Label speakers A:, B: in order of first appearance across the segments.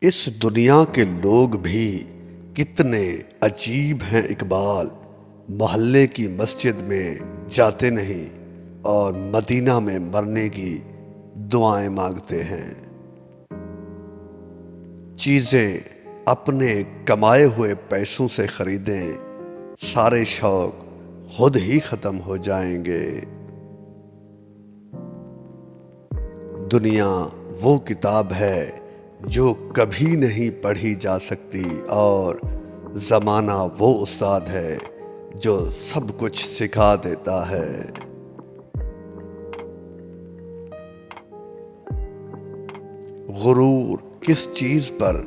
A: اس دنیا کے لوگ بھی کتنے عجیب ہیں اقبال، محلے کی مسجد میں جاتے نہیں اور مدینہ میں مرنے کی دعائیں مانگتے ہیں۔ چیزیں اپنے کمائے ہوئے پیسوں سے خریدیں، سارے شوق خود ہی ختم ہو جائیں گے۔ دنیا وہ کتاب ہے جو کبھی نہیں پڑھی جا سکتی، اور زمانہ وہ استاد ہے جو سب کچھ سکھا دیتا ہے۔ غرور کس چیز پر؟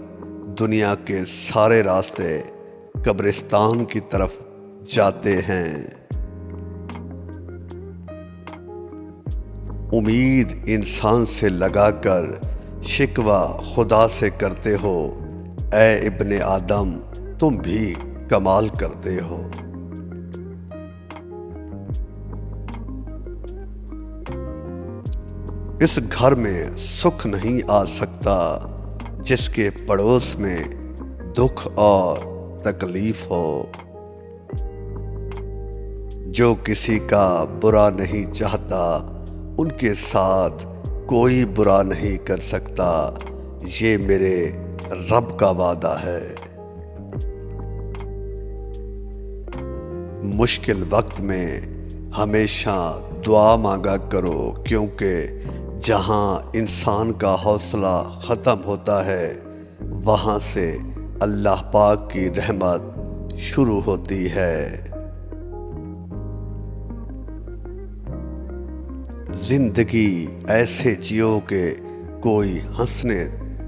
A: دنیا کے سارے راستے قبرستان کی طرف جاتے ہیں۔ امید انسان سے لگا کر شکوہ خدا سے کرتے ہو، اے ابن آدم تم بھی کمال کرتے ہو۔ اس گھر میں سکھ نہیں آ سکتا جس کے پڑوس میں دکھ اور تکلیف ہو۔ جو کسی کا برا نہیں چاہتا ان کے ساتھ کوئی برا نہیں کر سکتا، یہ میرے رب کا وعدہ ہے۔ مشکل وقت میں ہمیشہ دعا مانگا کرو، کیونکہ جہاں انسان کا حوصلہ ختم ہوتا ہے وہاں سے اللہ پاک کی رحمت شروع ہوتی ہے۔ زندگی ایسے جیو کہ کوئی ہنسنے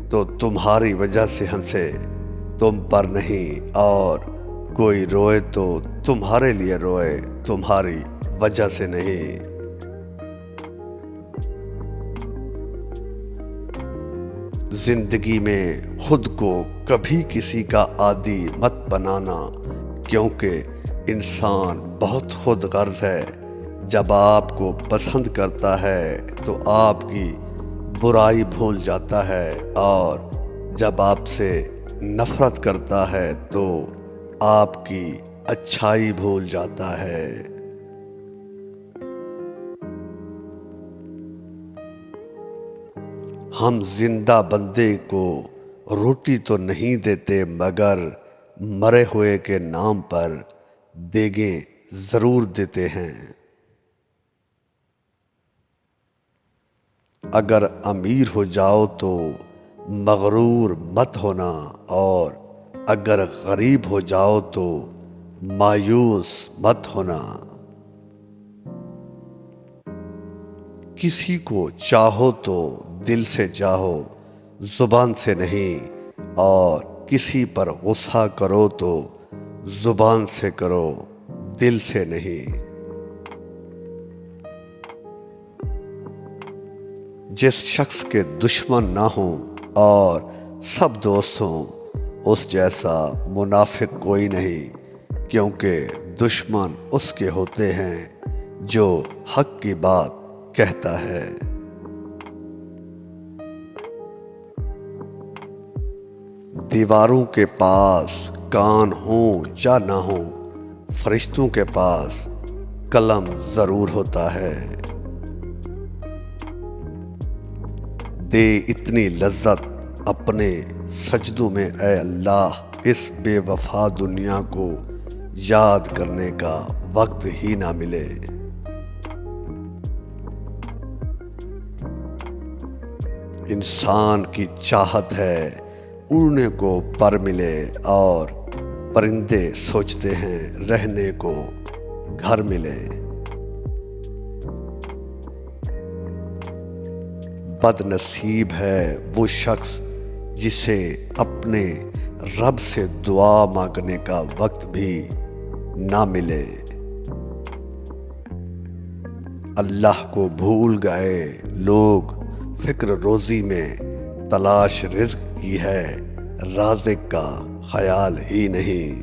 A: تو تمہاری وجہ سے ہنسے، تم پر نہیں، اور کوئی روئے تو تمہارے لیے روئے، تمہاری وجہ سے نہیں۔ زندگی میں خود کو کبھی کسی کا عادی مت بنانا، کیونکہ انسان بہت خود غرض ہے۔ جب آپ کو پسند کرتا ہے تو آپ کی برائی بھول جاتا ہے، اور جب آپ سے نفرت کرتا ہے تو آپ کی اچھائی بھول جاتا ہے۔ ہم زندہ بندے کو روٹی تو نہیں دیتے، مگر مرے ہوئے کے نام پر دیگیں ضرور دیتے ہیں۔ اگر امیر ہو جاؤ تو مغرور مت ہونا، اور اگر غریب ہو جاؤ تو مایوس مت ہونا۔ کسی کو چاہو تو دل سے چاہو، زبان سے نہیں، اور کسی پر غصہ کرو تو زبان سے کرو، دل سے نہیں۔ جس شخص کے دشمن نہ ہوں اور سب دوست ہوں، اس جیسا منافق کوئی نہیں، کیونکہ دشمن اس کے ہوتے ہیں جو حق کی بات کہتا ہے۔ دیواروں کے پاس کان ہوں یا نہ ہوں، فرشتوں کے پاس قلم ضرور ہوتا ہے۔ دے اتنی لذت اپنے سجدوں میں اے اللہ، اس بے وفا دنیا کو یاد کرنے کا وقت ہی نہ ملے۔ انسان کی چاہت ہے اڑنے کو پر ملے، اور پرندے سوچتے ہیں رہنے کو گھر ملے۔ بد نصیب ہے وہ شخص جسے اپنے رب سے دعا مانگنے کا وقت بھی نہ ملے۔ اللہ کو بھول گئے لوگ فکر روزی میں، تلاش رزق کی ہے رازق کا خیال ہی نہیں۔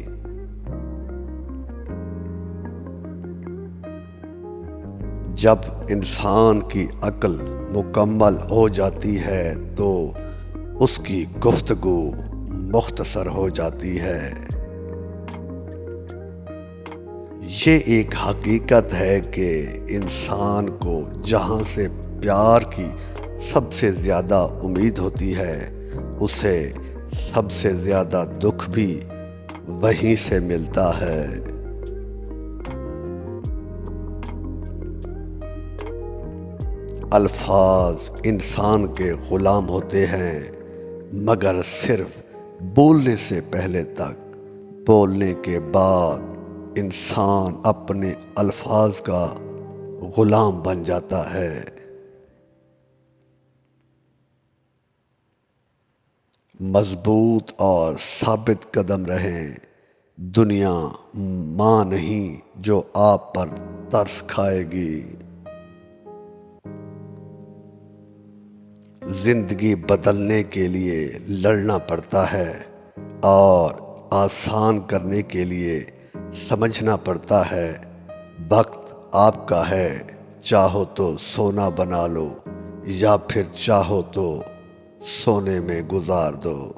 A: جب انسان کی عقل مکمل ہو جاتی ہے تو اس کی گفتگو مختصر ہو جاتی ہے۔ یہ ایک حقیقت ہے کہ انسان کو جہاں سے پیار کی سب سے زیادہ امید ہوتی ہے، اسے سب سے زیادہ دکھ بھی وہیں سے ملتا ہے۔ الفاظ انسان کے غلام ہوتے ہیں، مگر صرف بولنے سے پہلے تک۔ بولنے کے بعد انسان اپنے الفاظ کا غلام بن جاتا ہے۔ مضبوط اور ثابت قدم رہیں، دنیا ماں نہیں جو آپ پر ترس کھائے گی۔ زندگی بدلنے کے لیے لڑنا پڑتا ہے اور آسان کرنے کے لیے سمجھنا پڑتا ہے۔ وقت آپ کا ہے، چاہو تو سونا بنا لو یا پھر چاہو تو سونے میں گزار دو۔